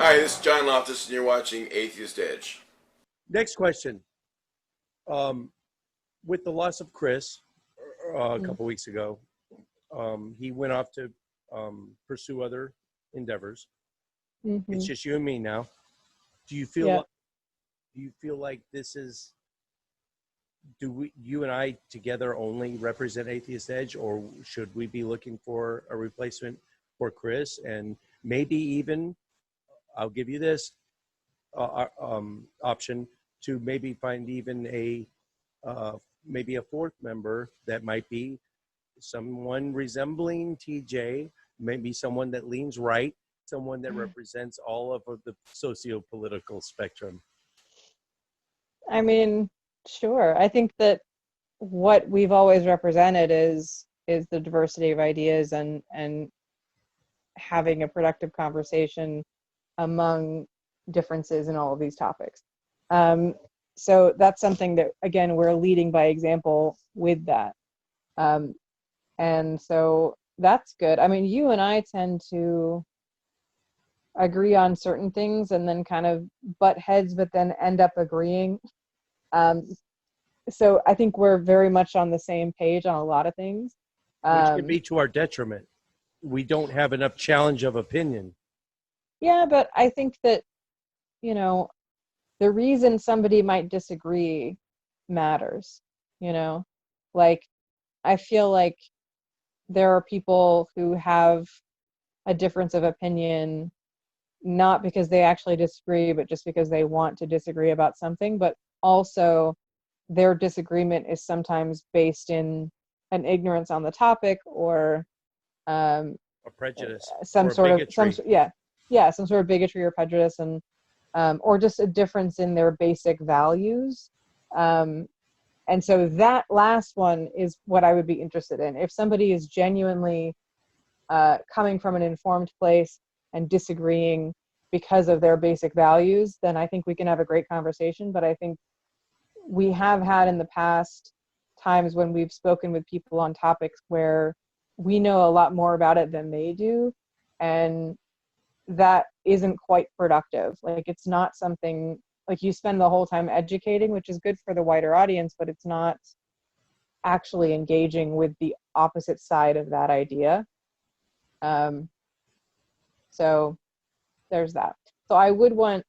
Hi, this is John Loftus, and you're watching Atheist Edge. Next question. Um, with the loss of Chris a couple weeks ago, he went off to pursue other endeavors. Mm-hmm. It's just you and me now. Do you feel? Yeah. Do you feel like this is? You and I together only represent Atheist Edge, or should we be looking for a replacement for Chris? And maybe even, I'll give you this option to maybe find even maybe a fourth member that might be someone resembling TJ, maybe someone that leans right, someone that represents all of the socio-political spectrum. I mean, sure. I think that what we've always represented is the diversity of ideas and having a productive conversation among differences in all of these topics. So that's something that, again, we're leading by example with that. And so that's good. I mean, you and I tend to agree on certain things and then kind of butt heads, but then end up agreeing. So I think we're very much on the same page on a lot of things. Which can be to our detriment. We don't have enough challenge of opinion. Yeah, but I think that, you know, the reason somebody might disagree matters, you know? Like, I feel like there are people who have a difference of opinion, not because they actually disagree, but just because they want to disagree about something, but also their disagreement is sometimes based in an ignorance on the topic or A prejudice. some or sort bigotry. of some sort of bigotry or prejudice, and or just a difference in their basic values. And so that last one is what I would be interested in. If somebody is genuinely coming from an informed place and disagreeing because of their basic values, then I think we can have a great conversation. But I think we have had in the past times when we've spoken with people on topics where we know a lot more about it than they do, and that isn't quite productive. Like, it's not something, like, you spend the whole time educating, which is good for the wider audience, but it's not actually engaging with the opposite side of that idea. So there's that. So I would want,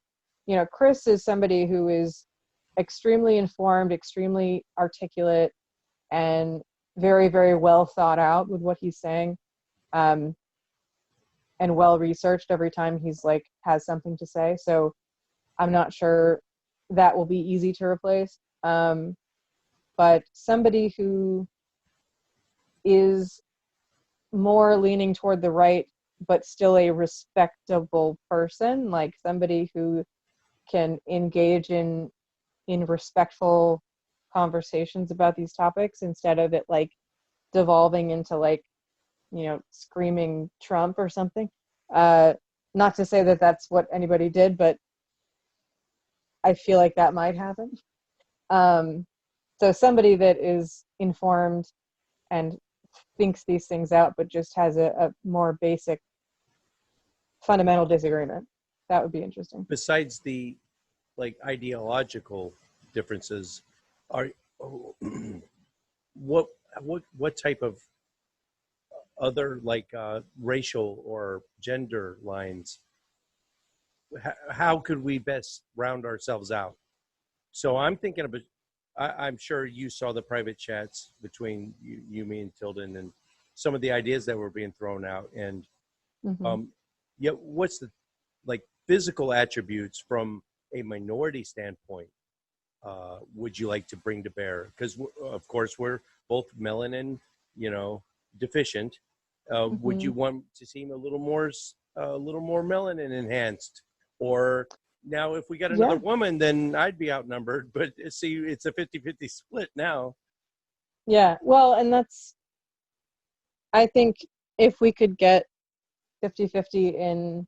you know, Chris is somebody who is extremely informed, extremely articulate, and very, very well thought out with what he's saying, and well researched every time he's like has something to say. So I'm not sure that will be easy to replace. But somebody who is more leaning toward the right, but still a respectable person, like somebody who can engage in respectful conversations about these topics instead of it like devolving into like, you know, screaming Trump or something. Not to say that that's what anybody did, but I feel like that might happen. So somebody that is informed and thinks these things out, but just has a more basic fundamental disagreement. That would be interesting. Besides the like ideological differences, are what type of other like racial or gender lines? How could we best round ourselves out? So I'm thinking of I'm sure you saw the private chats between you, me, and Tilden, and some of the ideas that were being thrown out. And yet, what's the like physical attributes from a minority standpoint would you like to bring to bear? Because of course we're both melanin, you know, deficient. Would you want to seem a little more melanin enhanced? Or now if we got another woman, then I'd be outnumbered. But see, it's a 50-50 split now. Yeah, well, and that's, I think if we could get 50-50 in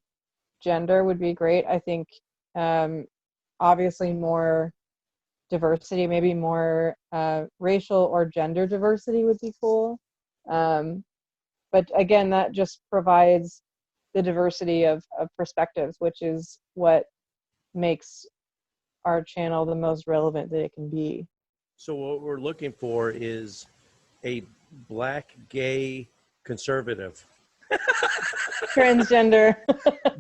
gender would be great. I think obviously more diversity, maybe more racial or gender diversity would be cool. But again, that just provides the diversity of perspectives, which is what makes our channel the most relevant that it can be. So what we're looking for is a black gay conservative. Transgender.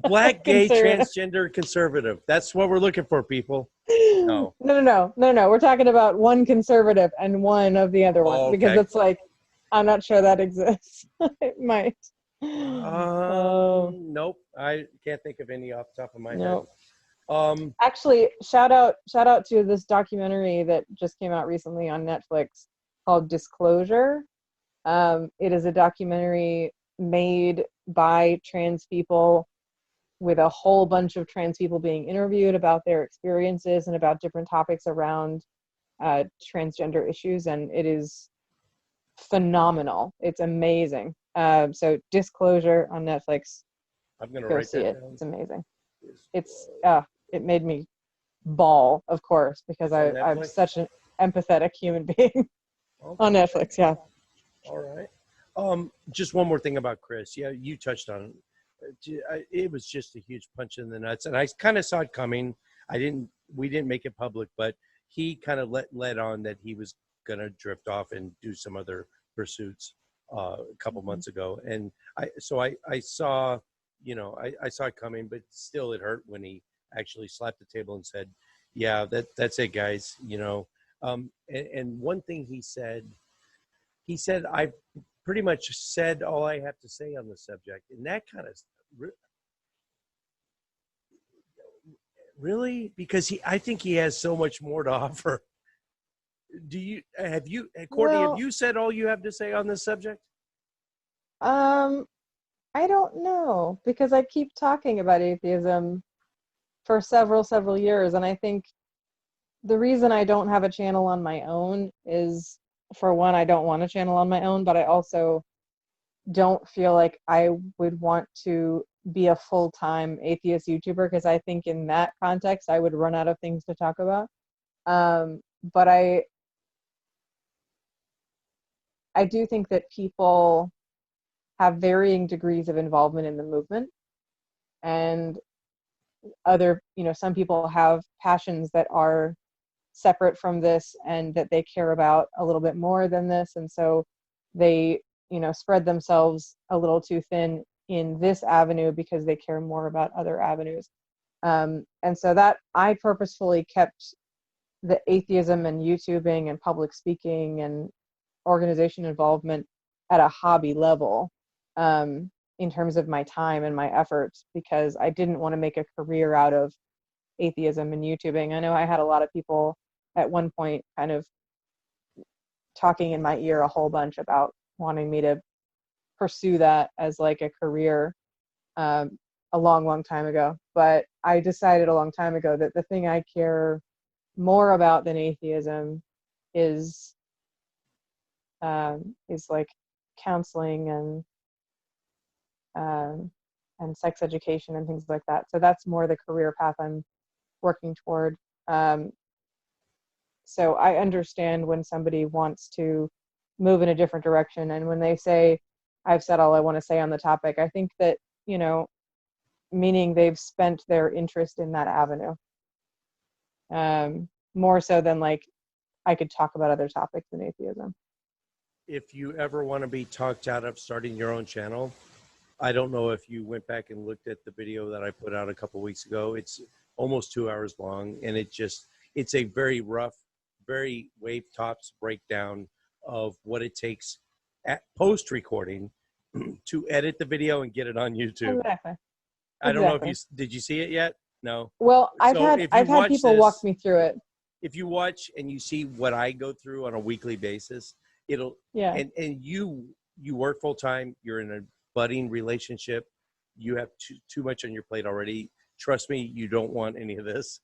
Black gay Conservative. transgender conservative. That's what we're looking for, people. No. No. We're talking about one conservative and one of the other one, Oh, because okay. it's like, I'm not sure that exists. It might. Um, Nope. I can't think of any off the top of my no. head. Actually, shout out to this documentary that just came out recently on Netflix called Disclosure. It is a documentary made by trans people, with a whole bunch of trans people being interviewed about their experiences and about different topics around transgender issues, and it is phenomenal. It's amazing. So Disclosure on Netflix. I'm gonna Go write see that it. down. It's amazing. It made me bawl, of course, because I'm such an empathetic human being. Okay. On Netflix, yeah. All right. Just one more thing about Chris. Yeah, you touched on it. It was just a huge punch in the nuts, and I kind of saw it coming. We didn't make it public, but he kind of led on that he was gonna drift off and do some other pursuits a couple months ago, and I saw, I saw it coming, but still it hurt when he actually slapped the table and said, "Yeah, that's it, guys." And one thing he said, I've pretty much said all I have to say on the subject, and that kind of really, because I think he has so much more to offer. Courtney, have you said all you have to say on this subject? I don't know, because I keep talking about atheism for several years, and I think the reason I don't have a channel on my own is, for one, I don't want a channel on my own, but I also don't feel like I would want to be a full-time atheist YouTuber, because I think in that context I would run out of things to talk about. But I do think that people have varying degrees of involvement in the movement, and some people have passions that are separate from this and that they care about a little bit more than this, and so they spread themselves a little too thin in this avenue because they care more about other avenues. And so that I purposefully kept the atheism and YouTubing and public speaking and organization involvement at a hobby level, in terms of my time and my efforts, because I didn't want to make a career out of atheism and YouTubing. I know I had a lot of people at one point kind of talking in my ear a whole bunch about wanting me to pursue that as like a career, a long time ago. But I decided a long time ago that the thing I care more about than atheism is like counseling and sex education and things like that. So that's more the career path I'm working toward. So I understand when somebody wants to move in a different direction, and when they say, I've said all I want to say on the topic, I think that, meaning they've spent their interest in that avenue. More so than like I could talk about other topics than atheism. If you ever want to be talked out of starting your own channel, I don't know if you went back and looked at the video that I put out a couple weeks ago. It's almost 2 hours long, and it's a very rough, very wave tops breakdown of what it takes at post recording to edit the video and get it on YouTube. Exactly. I don't know if did you see it yet? No. Well, I've had people walk me through it. If you watch and you see what I go through on a weekly basis, it'll, and you work full time, you're in a budding relationship, you have too much on your plate already. Trust me, you don't want any of this.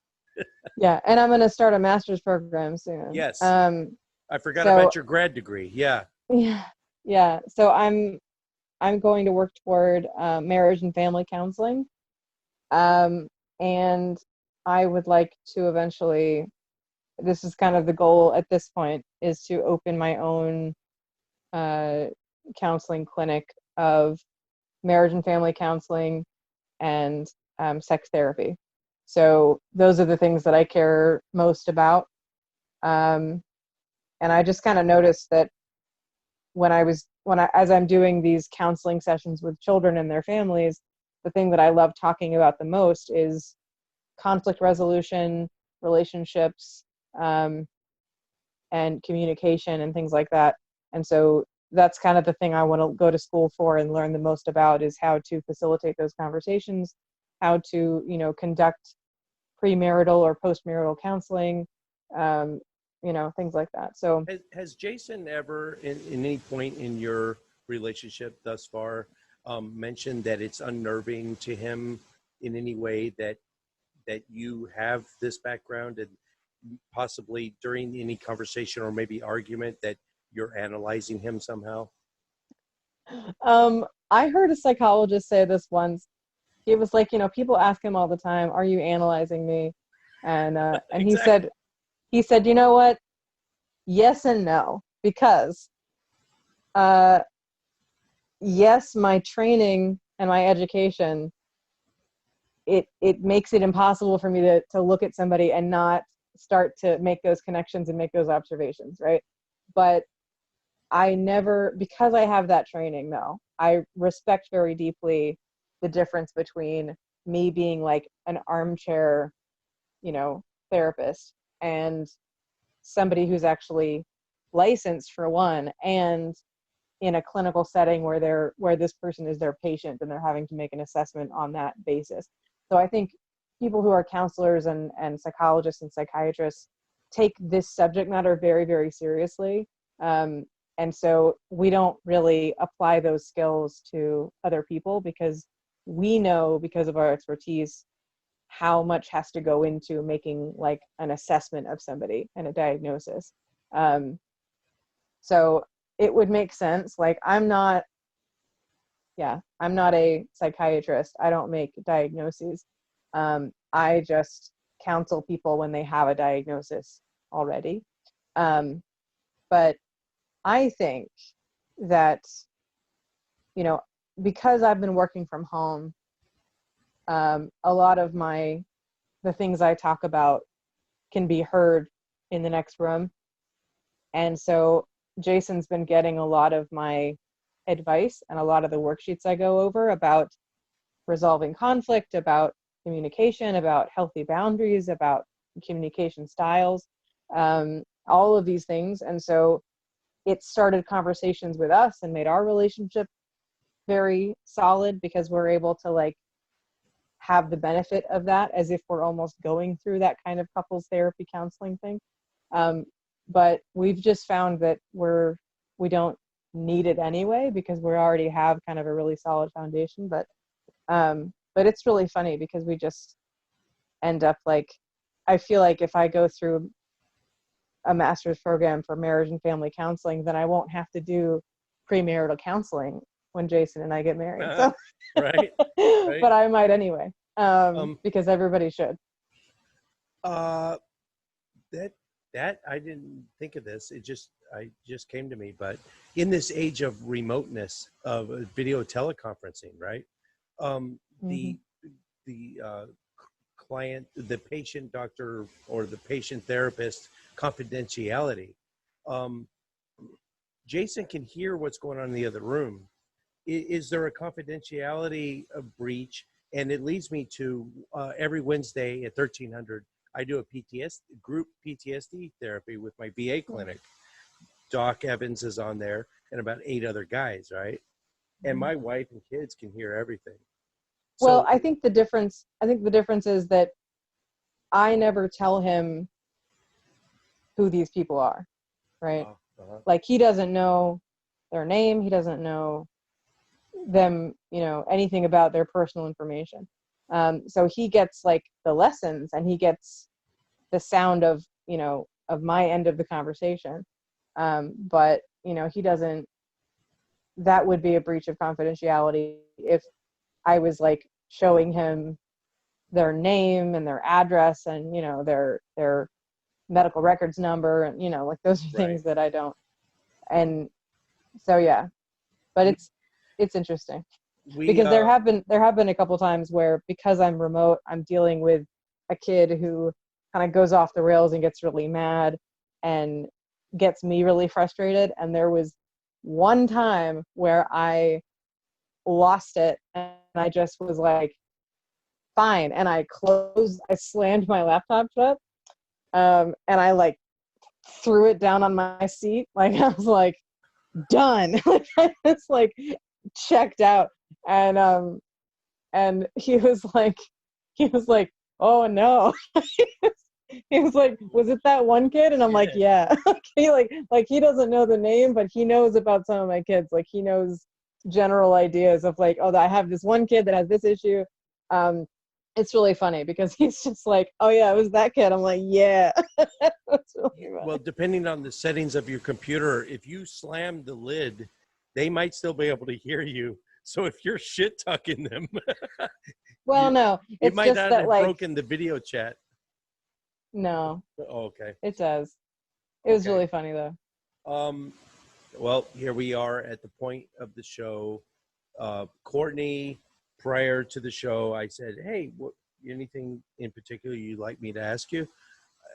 Yeah, and I'm going to start a master's program soon. Yes. I forgot about your grad degree. Yeah. Yeah. So I'm going to work toward marriage and family counseling, and I would like to eventually, this is kind of the goal at this point, is to open my own counseling clinic of marriage and family counseling, and sex therapy. So those are the things that I care most about. And I just kind of noticed that as I'm doing these counseling sessions with children and their families, the thing that I love talking about the most is conflict resolution, relationships, and communication and things like that. And so that's kind of the thing I want to go to school for and learn the most about, is how to facilitate those conversations, how to, conduct premarital or postmarital counseling, things like that. So has Jason ever, in any point in your relationship thus far, mentioned that it's unnerving to him in any way that you have this background, and possibly during any conversation or maybe argument that you're analyzing him somehow? I heard a psychologist say this once. He was like, people ask him all the time, "Are you analyzing me?" And Exactly. he said, "You know what? Yes and no, because yes, my training and my education, it makes it impossible for me to look at somebody and not start to make those connections and make those observations, right? But I never, because I have that training, though, I respect very deeply the difference between me being like an armchair, therapist, and somebody who's actually licensed, for one, and in a clinical setting where this person is their patient and they're having to make an assessment on that basis. So I think people who are counselors and psychologists and psychiatrists take this subject matter very, very seriously. And so we don't really apply those skills to other people, because we know, because of our expertise, how much has to go into making like an assessment of somebody and a diagnosis. So it would make sense. Like, I'm not a psychiatrist. I don't make diagnoses. I just counsel people when they have a diagnosis already. But I think that, because I've been working from home, a lot of the things I talk about can be heard in the next room. And so Jason's been getting a lot of my advice and a lot of the worksheets I go over about resolving conflict, about communication, about healthy boundaries, about communication styles, all of these things. And so it started conversations with us and made our relationship very solid, because we're able to like have the benefit of that as if we're almost going through that kind of couples therapy counseling thing. But we've just found that we don't need it anyway, because we already have kind of a really solid foundation. But it's really funny, because we just end up like, I feel like if I go through a master's program for marriage and family counseling, then I won't have to do premarital counseling when Jason and I get married. So, right. But I might anyway, because everybody should. That I didn't think of this. It just came to me. But in this age of remoteness, of video teleconferencing, right? The client, the patient doctor, or the patient therapist confidentiality. Jason can hear what's going on in the other room. Is there a confidentiality breach? And it leads me to every Wednesday at 1300, I do a group PTSD therapy with my VA clinic. Doc Evans is on there, and about 8 other guys, right? And my wife and kids can hear everything. Well, I think the difference is that I never tell him who these people are, right? Like, he doesn't know their name. He doesn't know them, anything about their personal information. So he gets like the lessons, and he gets the sound of my end of the conversation. But he doesn't. That would be a breach of confidentiality if I was like showing him their name and their address and their medical records number, and like those are things that I don't. And so yeah, but it's interesting. because there have been a couple times where, because I'm remote, I'm dealing with a kid who kind of goes off the rails and gets really mad and gets me really frustrated. And there was one time where I lost it and I just was like, fine. And I slammed my laptop shut, and I like threw it down on my seat. Like, I was like, done. I was like checked out. And he was like, oh no. He was like, was it that one kid? And I'm like, yeah. He like he doesn't know the name, but he knows about some of my kids. Like, he knows general ideas of like, oh, I have this one kid that has this issue. It's really funny because he's just like, oh yeah, it was that kid. I'm like, yeah. That's really funny. Well, depending on the settings of your computer, if you slam the lid, they might still be able to hear you. So if you're shit talking them, well, no, it it's might just not that have like, broken the video chat. no, Oh, okay. it does. It was Okay. really funny though. Well, here we are at the point of the show. Courtney, prior to the show, I said, hey, anything in particular you'd like me to ask you?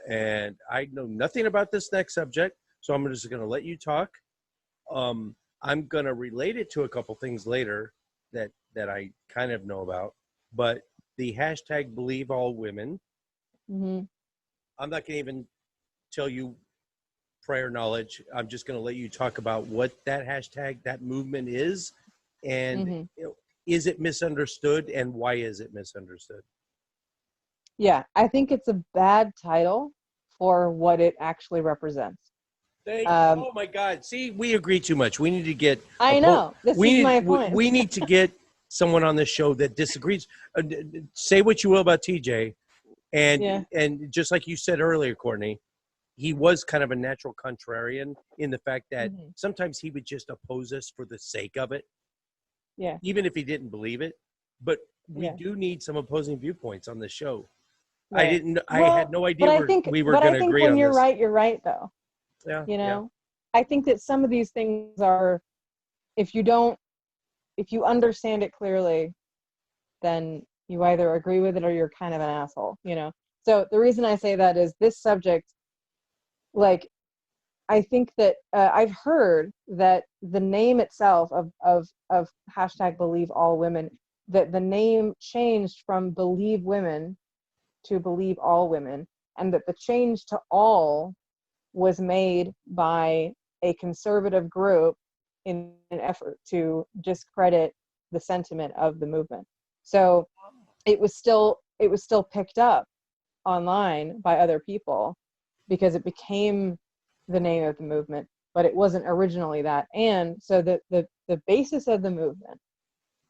And I know nothing about this next subject, so I'm just going to let you talk. I'm going to relate it to a couple things later that I kind of know about. But the hashtag believe all women, Mm-hmm. I'm not going to even tell you prior knowledge. I'm just going to let you talk about what that hashtag, that movement is, and Mm-hmm. is it misunderstood, and why is it misunderstood? Yeah, I think it's a bad title for what it actually represents. Oh my God! See, we agree too much. We need to get. I know. This is my point. We need to get someone on the show that disagrees. Say what you will about TJ, and just like you said earlier, Courtney, he was kind of a natural contrarian in the fact that sometimes he would just oppose us for the sake of it. Yeah. Even if he didn't believe it, but we do need some opposing viewpoints on the show. Right. I had no idea we were going to agree on this. But I think when you're right, you're right, though. Yeah. You know, I think that some of these things are, if you understand it clearly, then you either agree with it or you're kind of an asshole, you know? So the reason I say that is this subject, like, I think that I've heard that the name itself of hashtag believe all women, that the name changed from believe women to believe all women, and that the change to all was made by a conservative group in an effort to discredit the sentiment of the movement. So it was still picked up online by other people because it became the name of the movement, but it wasn't originally that. And so the basis of the movement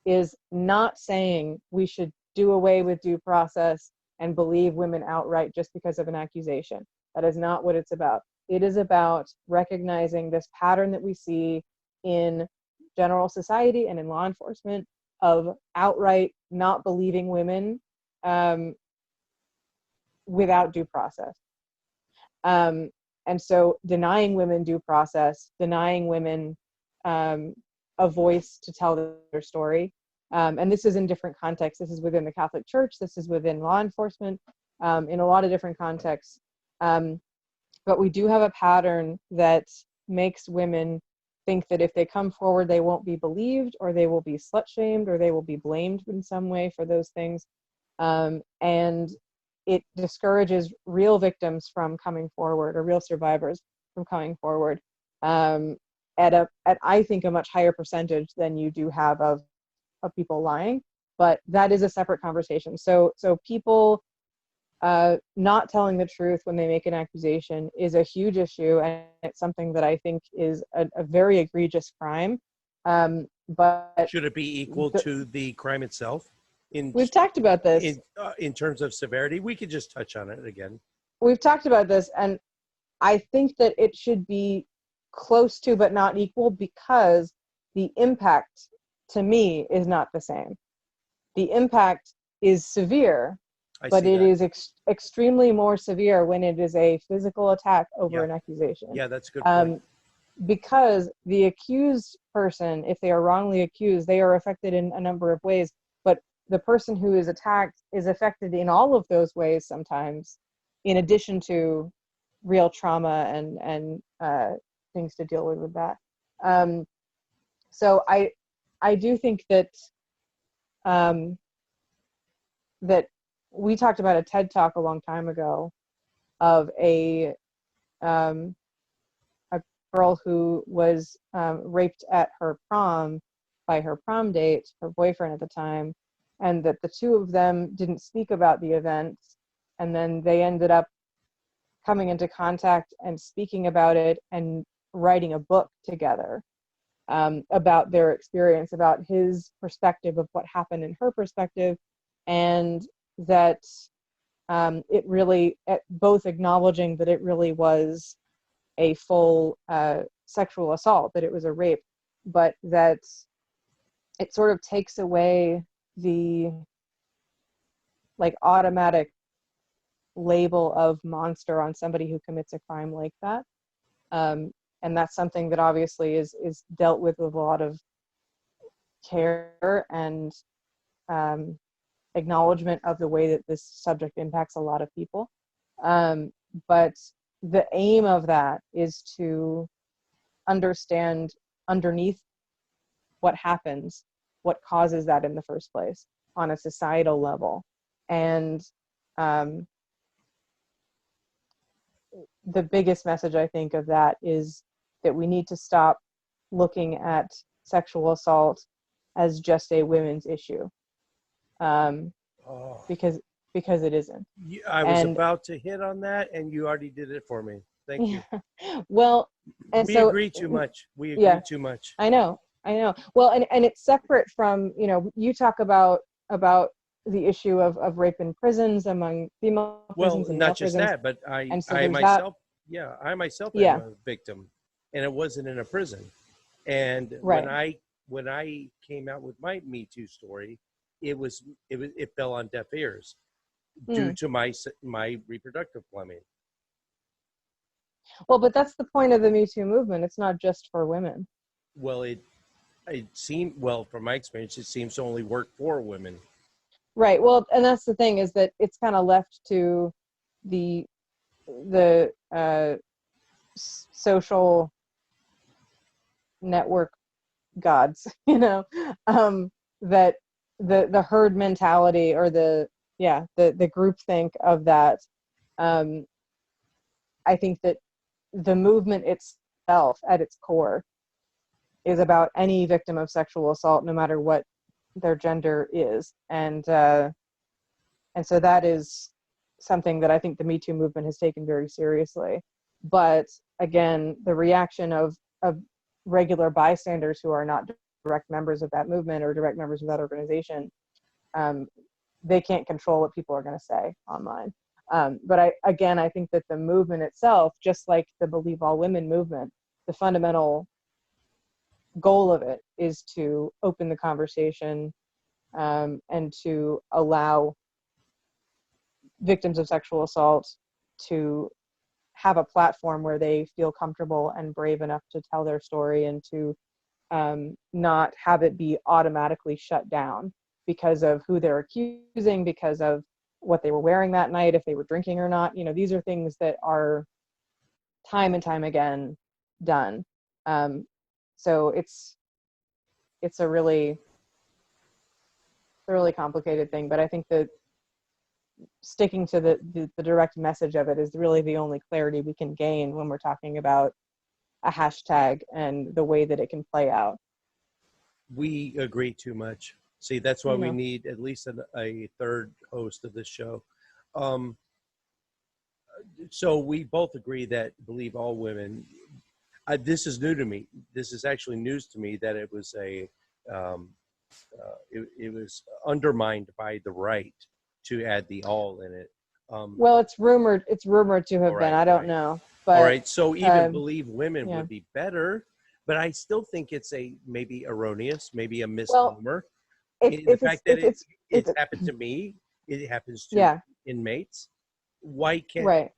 is not saying we should do away with due process and believe women outright just because of an accusation. That is not what it's about. It is about recognizing this pattern that we see in general society and in law enforcement of outright not believing women without due process. And so denying women due process, denying women a voice to tell their story. And this is in different contexts. This is within the Catholic Church. This is within law enforcement, in a lot of different contexts. But we do have a pattern that makes women think that if they come forward, they won't be believed, or they will be slut-shamed, or they will be blamed in some way for those things. And it discourages real victims from coming forward, or real survivors from coming forward, at I think a much higher percentage than you do have of people lying. But that is a separate conversation. So people not telling the truth when they make an accusation is a huge issue, and it's something that I think is a very egregious crime. But should it be equal to the crime itself? We've talked about this in terms of severity. We could just touch on it again. We've talked about this, and I think that it should be close to, but not equal, because the impact to me is not the same. The impact is severe, but it is extremely more severe when it is a physical attack over an accusation. Yeah, that's a good point. because the accused person, if they are wrongly accused, they are affected in a number of ways, but the person who is attacked is affected in all of those ways sometimes, in addition to real trauma and things to deal with that. So I do think that that we talked about a TED Talk a long time ago of a girl who was raped at her prom by her prom date, her boyfriend at the time, and that the two of them didn't speak about the events, and then they ended up coming into contact and speaking about it and writing a book together about their experience, about his perspective of what happened in her perspective, and that it really, both acknowledging that it really was a full sexual assault, that it was a rape, but that it sort of takes away the like automatic label of monster on somebody who commits a crime like that. And that's something that obviously is dealt with a lot of care and acknowledgement of the way that this subject impacts a lot of people. But the aim of that is to understand underneath what happens, what causes that in the first place on a societal level. And the biggest message I think of that is that we need to stop looking at sexual assault as just a women's issue, because it isn't. I was about to hit on that, and you already did it for me. Thank you. Well, and we so agree too much. We agree too much. I know. Well, and it's separate from, you talk about the issue of rape in prisons among female prisons and not just prisons. that, but I myself am a victim, and it wasn't in a prison. And when I came out with my Me Too story, it fell on deaf ears due to my reproductive plumbing. Well, but that's the point of the Me Too movement. It's not just for women. Well, it seemed, from my experience, it seems to only work for women. Right. Well, and that's the thing, is that it's kind of left to the social network gods, that the herd mentality, or the groupthink of that. I think that the movement itself, at its core, is about any victim of sexual assault, no matter what their gender is, and so that is something that I think the Me Too movement has taken very seriously. But again, the reaction of regular bystanders who are not direct members of that movement or direct members of that organization, they can't control what people are going to say online. But I think that the movement itself, just like the Believe All Women movement, the fundamental goal of it is to open the conversation and to allow victims of sexual assault to have a platform where they feel comfortable and brave enough to tell their story, and to not have it be automatically shut down because of who they're accusing, because of what they were wearing that night, if they were drinking or not. These are things that are time and time again done. So it's a really complicated thing, but I think that sticking to the direct message of it is really the only clarity we can gain when we're talking about a hashtag and the way that it can play out. We agree too much. See, that's why we need at least a third host of this show. So we both agree that Believe All Women. This is new to me. This is actually news to me, that it was it was undermined by the right to add the all in it. Well, it's rumored to have been. I don't know. But, all right. So even Believe Women would be better, but I still think it's maybe erroneous, maybe a misnomer. The fact that it's happened to me, it happens to inmates. Why can't? Right.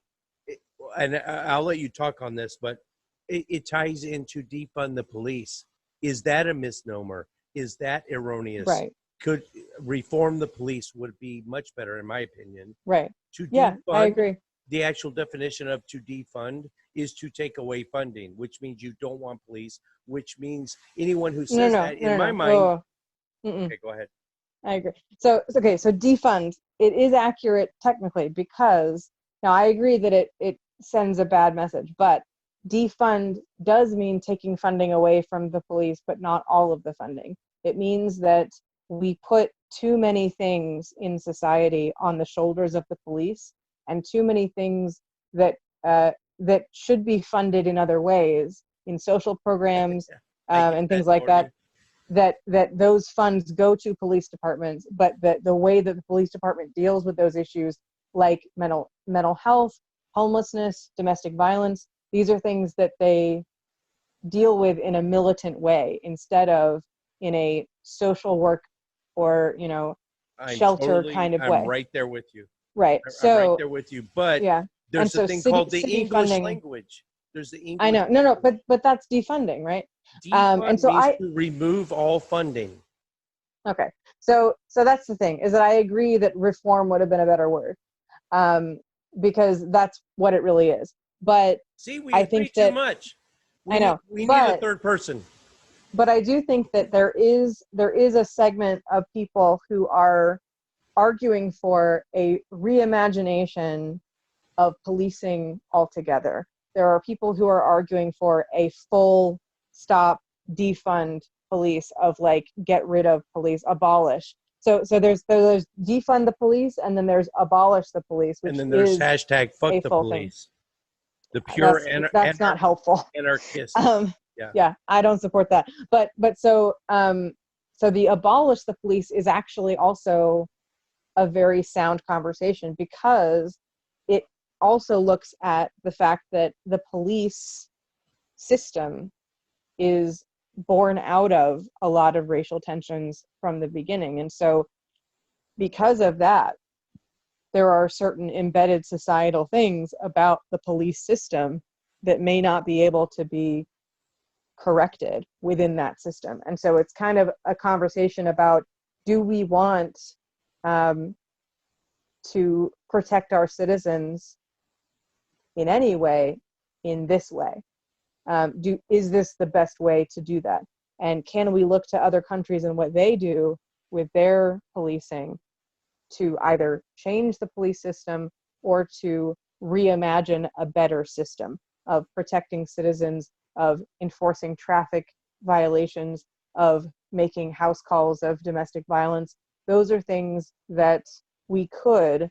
And I'll let you talk on this, but it ties into defund the police. Is that a misnomer? Is that erroneous? Right. Could reform the police would be much better, in my opinion. Right. To Yeah, I defund, agree. the actual definition of to defund is to take away funding, which means you don't want police, which means anyone who says that, in my mind, Oh, mm-mm. okay, go ahead. I agree. So okay, so defund, it is accurate technically because now I agree that it sends a bad message, but defund does mean taking funding away from the police, but not all of the funding. It means that we put too many things in society on the shoulders of the police, and too many things that that should be funded in other ways, in social programs and things like that. That those funds go to police departments, but that the way that the police department deals with those issues, like mental health, homelessness, domestic violence, these are things that they deal with in a militant way instead of in a social work or shelter kind of way. I'm right there with you. Right. I'm right there with you. But yeah, there's a thing called the English language. There's the English. I know. No, but that's defunding, right? Defund and so means to remove all funding. Okay. So that's the thing, is that I agree that reform would have been a better word, because that's what it really is. But see, we I agree think too that, much. I know. We need a third person. But I do think that there is a segment of people who are arguing for a reimagination of policing altogether. There are people who are arguing for a full stop defund police, of like get rid of police, abolish. So there's defund the police, and then there's abolish the police, which and then there's is hashtag fuck the police. The pure that's not helpful. Anarchist. Yeah, I don't support that. But so the abolish the police is actually also a very sound conversation, because it also looks at the fact that the police system is born out of a lot of racial tensions from the beginning. And so because of that, there are certain embedded societal things about the police system that may not be able to be corrected within that system. And so it's kind of a conversation about, do we want to protect our citizens in any way, in this way? Is this the best way to do that? And can we look to other countries and what they do with their policing to either change the police system or to reimagine a better system of protecting citizens, of enforcing traffic violations, of making house calls of domestic violence? Those are things that we could,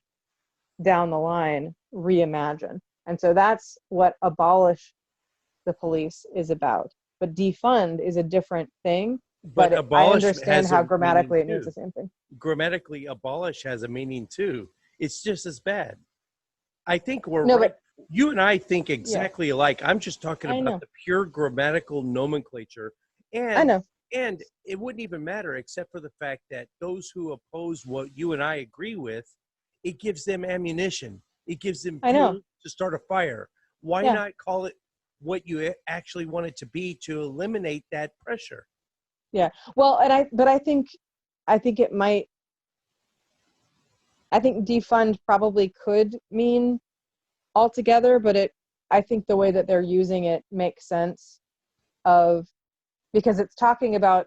down the line, reimagine. And so that's what abolish the police is about. But defund is a different thing. But I understand how grammatically it means the same thing. Grammatically, abolish has a meaning too. It's just as bad. I think we're right. But you and I think exactly alike. I'm just talking about the pure grammatical nomenclature. And I know. And it wouldn't even matter, except for the fact that those who oppose what you and I agree with, it gives them ammunition. It gives them fuel to start a fire. Why not call it what you actually want it to be, to eliminate that pressure? Yeah. Well, I think it might. I think defund probably could mean altogether, but I think the way that they're using it makes sense, because it's talking about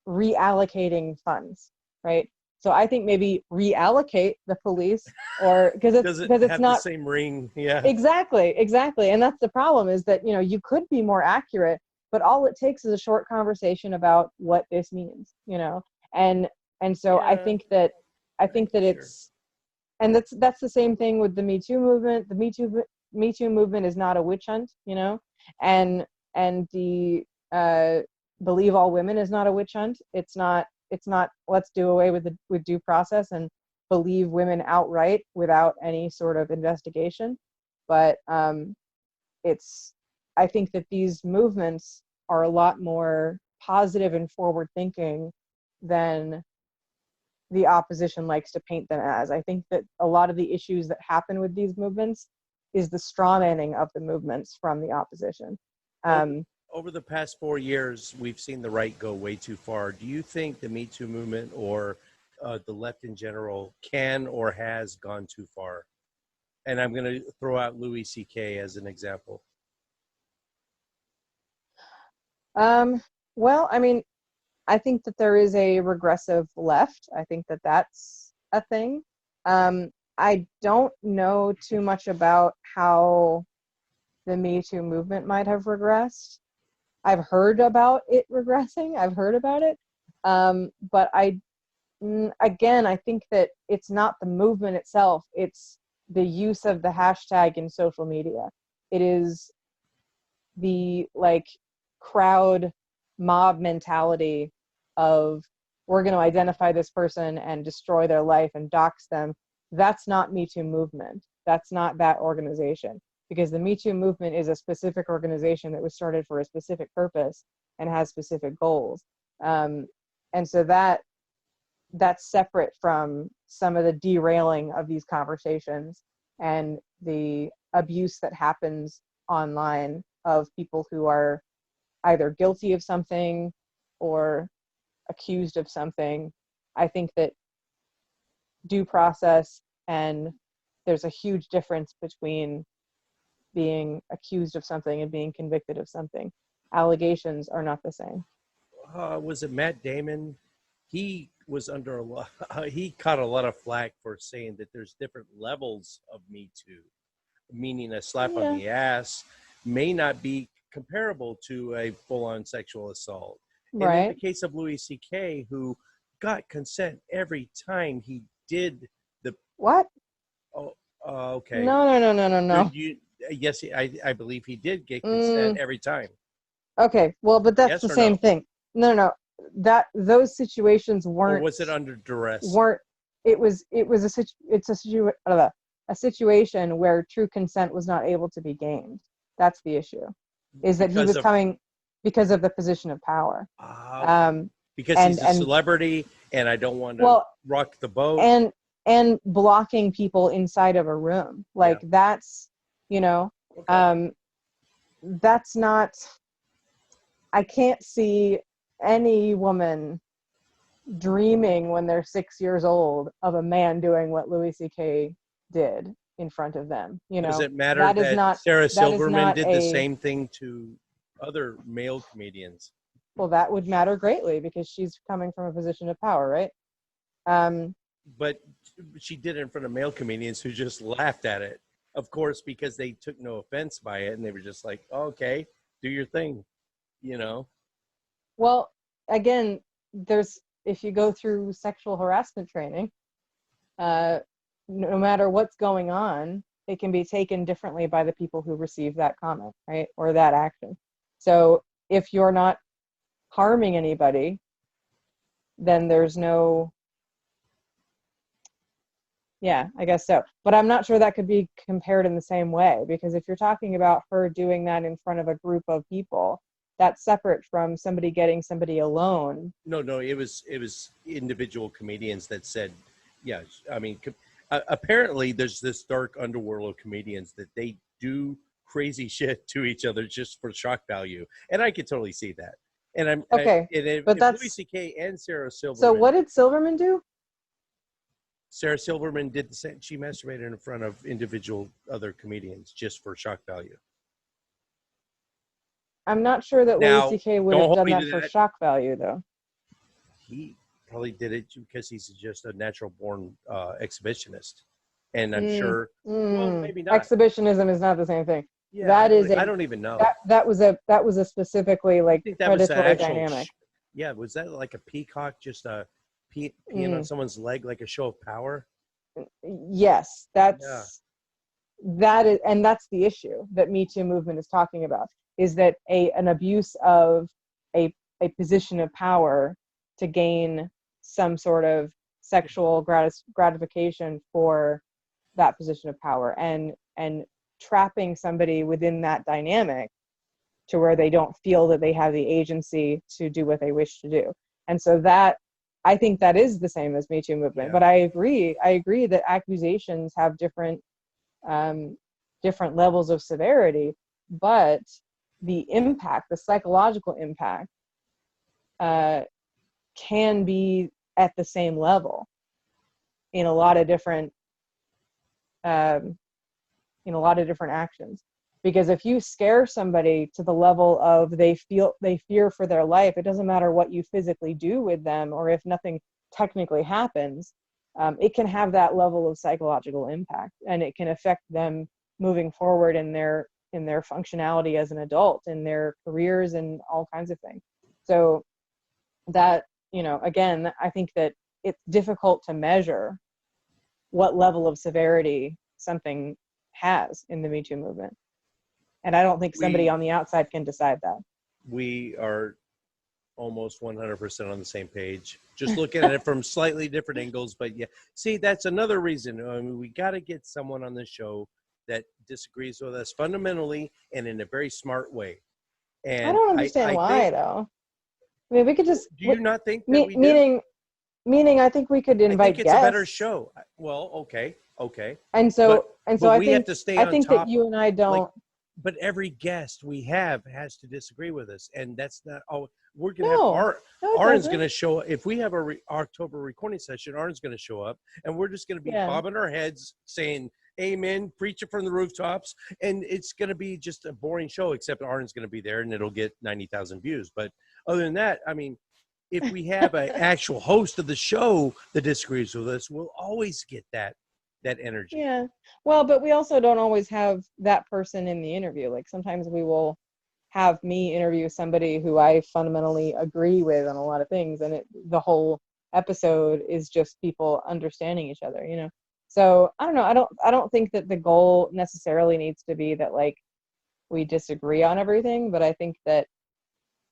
reallocating funds, right? So I think maybe reallocate the police, or because it's not the same ring. Yeah. Exactly. And that's the problem, is that, you could be more accurate, but all it takes is a short conversation about what this means, and so I think that it's, and that's the same thing with the Me Too movement. The Me Too movement is not a witch hunt, and the Believe All Women is not a witch hunt. It's not let's do away with due process and believe women outright without any sort of investigation. But I think that these movements are a lot more positive and forward thinking than the opposition likes to paint them as. I think that a lot of the issues that happen with these movements is the straw manning of the movements from the opposition. Over the past 4 years, we've seen the right go way too far. Do you think the Me Too movement or the left in general can or has gone too far? And I'm going to throw out Louis C.K. as an example. Well, I mean, I think that there is a regressive left. I think that that's a thing. I don't know too much about how the Me Too movement might have regressed. I've heard about it regressing. I've heard about it. But again, I think that it's not the movement itself. It's the use of the hashtag in social media. It is the like crowd mob mentality of, we're going to identify this person and destroy their life and dox them. That's not Me Too movement. That's not that organization, because the Me Too movement is a specific organization that was started for a specific purpose and has specific goals. And so that's separate from some of the derailing of these conversations and the abuse that happens online of people who are either guilty of something or accused of something. I think that due process, and there's a huge difference between being accused of something and being convicted of something. Allegations are not the same. Was it Matt Damon? He was under a lot. He caught a lot of flack for saying that there's different levels of Me Too, meaning a slap on the ass may not be comparable to a full-on sexual assault. Right. And in the case of Louis C.K., who got consent every time he did the what? Oh, okay. No. Yes, I believe he did get consent every time. Okay, well, but that's yes the same thing. No. Those situations weren't. Or was it under duress? It's a situation where true consent was not able to be gained. That's the issue. Is that he was coming because of the position of power. Because he's a celebrity, and I don't want to rock the boat. And blocking people inside of a room, like that's, that's not. I can't see any woman dreaming when they're 6 years old of a man doing what Louis C.K. did in front of them. Does it matter that Sarah Silverman did the same thing to other male comedians? Well, that would matter greatly because she's coming from a position of power, right? But she did it in front of male comedians who just laughed at it, of course, because they took no offense by it, and they were just like, oh, okay, do your thing, Well, again, if you go through sexual harassment training, no matter what's going on, it can be taken differently by the people who receive that comment, right? Or that action. So if you're not harming anybody, then there's no, I guess so. But I'm not sure that could be compared in the same way, because if you're talking about her doing that in front of a group of people, that's separate from somebody getting somebody alone. No, it was individual comedians that said, I mean, apparently there's this dark underworld of comedians that they do crazy shit to each other just for shock value, and I could totally see that. And I'm okay, but that's Louis C.K. and Sarah Silverman. So what did Silverman do? Sarah Silverman did the same. She masturbated in front of individual other comedians just for shock value. I'm not sure that Louis C.K. would have done that for shock value, though. He probably did it because he's just a natural-born exhibitionist, and I'm sure. Well, maybe not. Exhibitionism is not the same thing. Yeah, I don't even know. That was a specifically like predatory dynamic. Was that like a peacock just peeing on someone's leg like a show of power? Yes, that is, and that's the issue that Me Too movement is talking about, is that an abuse of a position of power to gain some sort of sexual gratification for that position of power, and trapping somebody within that dynamic to where they don't feel that they have the agency to do what they wish to do. And so that, I think that is the same as Me Too movement. But I agree that accusations have different levels of severity, but the impact, the psychological impact, can be at the same level in a lot of different actions. Because if you scare somebody to the level of they fear for their life, it doesn't matter what you physically do with them, or if nothing technically happens, it can have that level of psychological impact, and it can affect them moving forward in their functionality as an adult, in their careers, and all kinds of things. So that, again, I think that it's difficult to measure what level of severity something has in the Me Too movement. And I don't think somebody on the outside can decide that. We are almost 100% on the same page. Just looking at it from slightly different angles, but yeah. See, that's another reason. I mean, we got to get someone on the show that disagrees with us fundamentally and in a very smart way. And I don't understand why, though. I mean, we could just. Do you not think that we do? Meaning, I think we could invite guests. It's a better show. Well, okay. And so I think have to stay on top, that you and I don't. But every guest we have has to disagree with us, and that's not all. We're gonna have Aaron's gonna show up. If we have a October recording session, Aaron's gonna show up, and we're just gonna be bobbing our heads, saying "Amen," preaching from the rooftops, and it's gonna be just a boring show. Except Aaron's gonna be there, and it'll get 90,000 views. But other than that, I mean, if we have an actual host of the show that disagrees with us, we'll always get that energy. Yeah. Well, but we also don't always have that person in the interview. Like sometimes we will have me interview somebody who I fundamentally agree with on a lot of things, and the whole episode is just people understanding each other, So I don't know. I don't think that the goal necessarily needs to be that like we disagree on everything, but I think that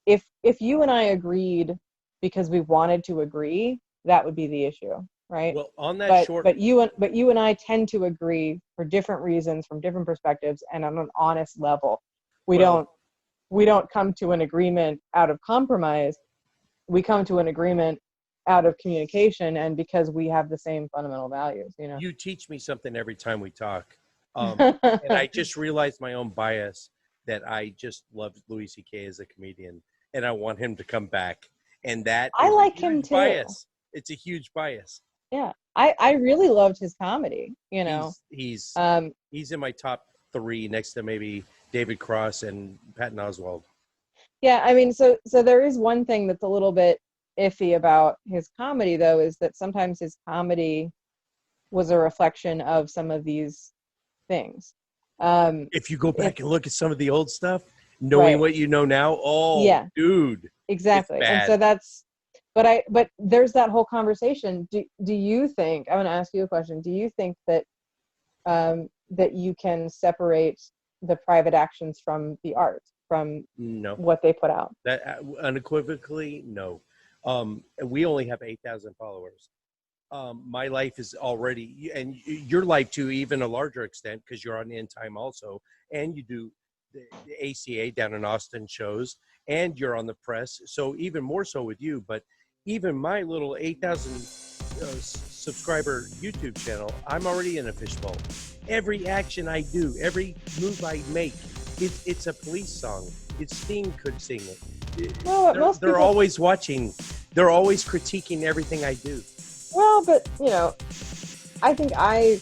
if you and I agreed because we wanted to agree, that would be the issue. Right. Well, on that but you and I tend to agree for different reasons, from different perspectives, and on an honest level. We don't come to an agreement out of compromise. We come to an agreement out of communication, and because we have the same fundamental values. You teach me something every time we talk, and I just realized my own bias that I just love Louis C.K. as a comedian, and I want him to come back. And that I like him too. Bias. It's a huge bias. Yeah, I really loved his comedy. He's in my top 3 next to maybe David Cross and Patton Oswalt. Yeah, I mean, so there is one thing that's a little bit iffy about his comedy, though, is that sometimes his comedy was a reflection of some of these things. If you go back and look at some of the old stuff, knowing what you know now, dude, exactly. And so that's. But there's that whole conversation. Do you think, I'm going to ask you a question. Do you think that that you can separate the private actions from the art, from what they put out? That unequivocally, no. We only have 8,000 followers. My life is already, and your life to even a larger extent, because you're on End Time also, and you do the ACA down in Austin shows, and you're on the press. So even more so with you, but even my little 8,000 subscriber YouTube channel, I'm already in a fishbowl. Every action I do, every move I make, it's a police song. Sting could sing it. Well, they're always watching. They're always critiquing everything I do. Well, but I think I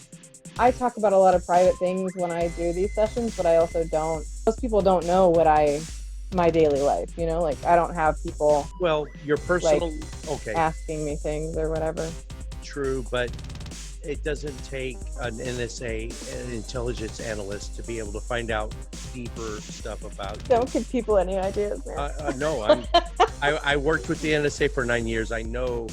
talk about a lot of private things when I do these sessions, but I also don't. Most people don't know my daily life, like I don't have people. Well, your personal, asking me things or whatever. True, but it doesn't take an NSA, an intelligence analyst, to be able to find out deeper stuff about. Don't give people any ideas, man. No, I worked with the NSA for 9 years. I know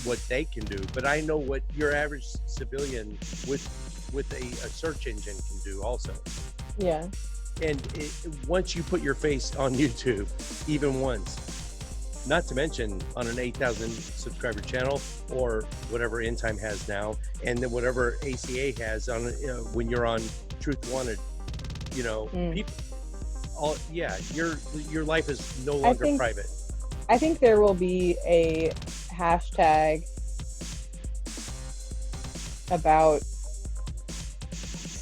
what they can do, but I know what your average civilian with a search engine can do also. Yeah. And once you put your face on YouTube, even once, not to mention on an 8,000 subscriber channel or whatever End Time has now, and then whatever ACA has on when you're on Truth Wanted, people, your life is no longer private. I think there will be a hashtag about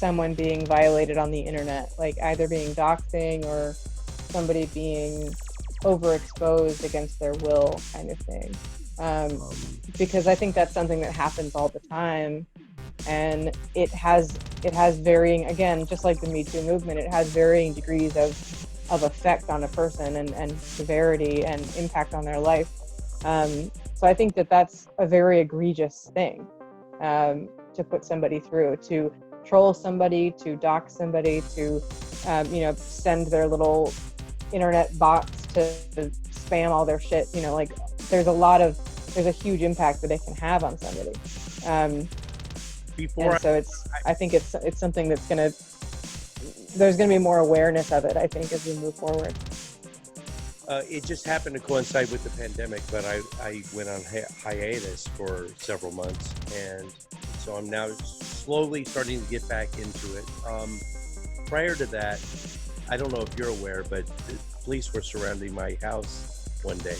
someone being violated on the internet, like either being doxing or somebody being overexposed against their will, kind of thing. Because I think that's something that happens all the time, and it has varying, again, just like the Me Too movement, it has varying degrees of effect on a person and severity and impact on their life. So I think that that's a very egregious thing to put somebody through, to troll somebody, to dox somebody, to send their little internet bots to spam all their shit. Like there's a huge impact that it can have on somebody. I think it's something that's there's gonna be more awareness of it, I think, as we move forward. It just happened to coincide with the pandemic, but I went on hiatus for several months, and so I'm now slowly starting to get back into it. Prior to that, I don't know if you're aware, but the police were surrounding my house one day,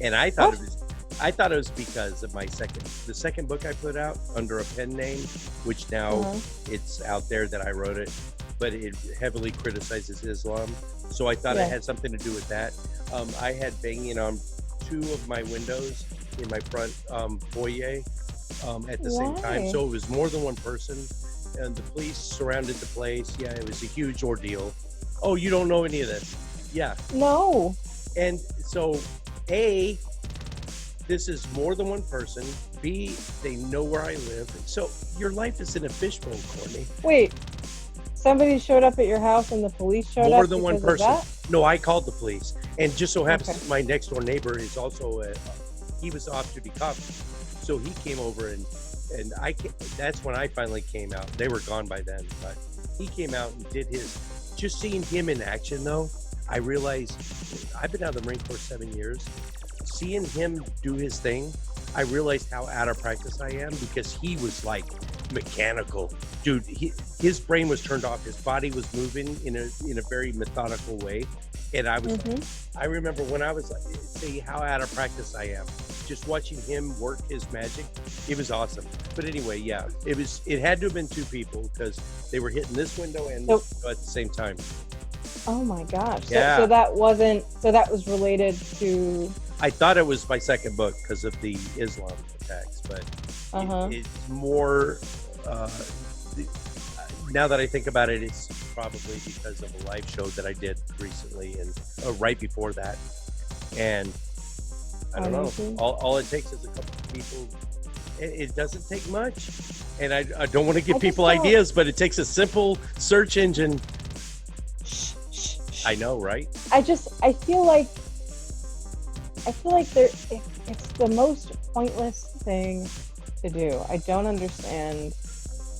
and I thought it was because of the second book I put out under a pen name, which now it's out there that I wrote it, but it heavily criticizes Islam. So I thought it had something to do with that. I had banging on 2 of my windows in my front foyer at the same time. So it was more than one person, and the police surrounded the place. Yeah, it was a huge ordeal. Oh, you don't know any of this? Yeah. No. And so, A, this is more than one person. B, they know where I live. So your life is in a fishbowl, Courtney. Wait, somebody showed up at your house and the police showed up? More than one person. No, I called the police. And just so happens my next door neighbor is also he was off-duty cop. So he came over and that's when I finally came out. They were gone by then, but he came out and did his. Just seeing him in action, though, I realized I've been out of the Marine Corps 7 years. Seeing him do his thing, I realized how out of practice I am, because he was like mechanical. Dude, his brain was turned off. His body was moving in a very methodical way. And I was I remember when I was like, see how out of practice I am. Just watching him work his magic, it was awesome. But anyway, yeah, it had to have been 2 people, because they were hitting this window and this window at the same time. Oh my gosh. Yeah. So that was related to... I thought it was my second book because of the Islam attacks, but it's more, now that I think about it, it's probably because of a live show that I did recently and right before that. And I don't know, all it takes is a couple of people. It doesn't take much. And I don't want to give people ideas, but it takes a simple search engine. I know, right? I feel like it's the most pointless thing to do. I don't understand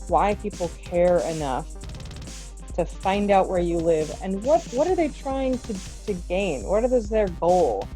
why people care enough to find out where you live, and what are they trying to gain? What is their goal?